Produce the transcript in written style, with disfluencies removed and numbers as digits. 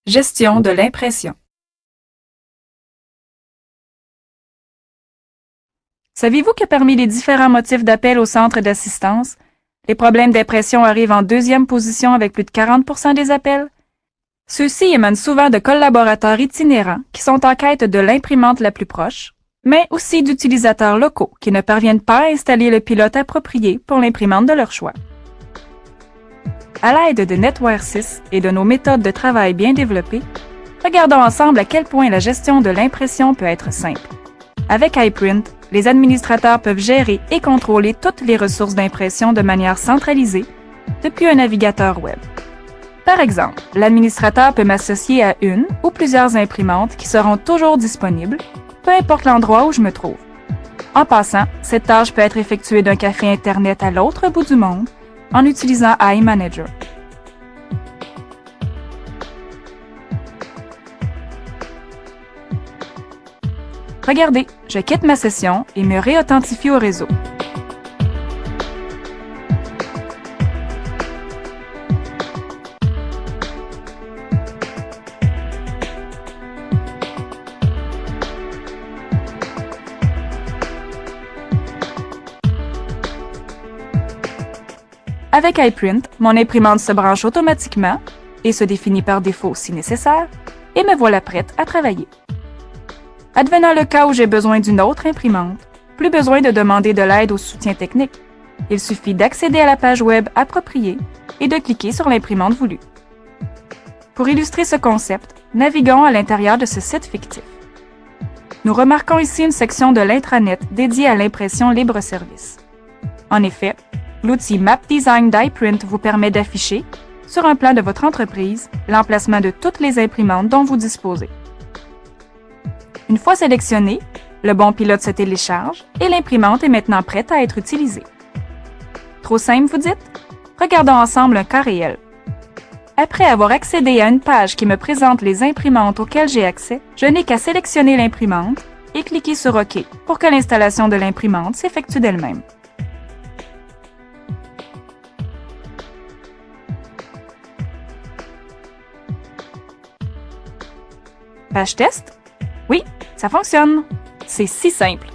Gestion de l'impression. Saviez-vous que parmi les différents motifs d'appel au centre d'assistance, les problèmes d'impression arrivent en deuxième position avec plus de 40% des appels? Ceux-ci émanent souvent de collaborateurs itinérants qui sont en quête de l'imprimante la plus proche, mais aussi d'utilisateurs locaux qui ne parviennent pas à installer le pilote approprié pour l'imprimante de leur choix. À l'aide de NetWare 6 et de nos méthodes de travail bien développées, regardons ensemble à quel point la gestion de l'impression peut être simple. Avec iPrint, les administrateurs peuvent gérer et contrôler toutes les ressources d'impression de manière centralisée depuis un navigateur web. Par exemple, l'administrateur peut m'associer à une ou plusieurs imprimantes qui seront toujours disponibles, peu importe l'endroit où je me trouve. En passant, cette tâche peut être effectuée d'un café Internet à l'autre bout du monde en utilisant iManager. Regardez, je quitte ma session et me réauthentifie au réseau. Avec iPrint, mon imprimante se branche automatiquement et se définit par défaut si nécessaire, et me voilà prête à travailler. Advenant le cas où j'ai besoin d'une autre imprimante, plus besoin de demander de l'aide au soutien technique. Il suffit d'accéder à la page web appropriée et de cliquer sur l'imprimante voulue. Pour illustrer ce concept, naviguons à l'intérieur de ce site fictif. Nous remarquons ici une section de l'intranet dédiée à l'impression libre-service. En effet, l'outil Map Design d'iPrint vous permet d'afficher, sur un plan de votre entreprise, l'emplacement de toutes les imprimantes dont vous disposez. Une fois sélectionné, le bon pilote se télécharge et l'imprimante est maintenant prête à être utilisée. Trop simple, vous dites? Regardons ensemble un cas réel. Après avoir accédé à une page qui me présente les imprimantes auxquelles j'ai accès, je n'ai qu'à sélectionner l'imprimante et cliquer sur OK pour que l'installation de l'imprimante s'effectue d'elle-même. Page test? Oui, ça fonctionne. C'est si simple.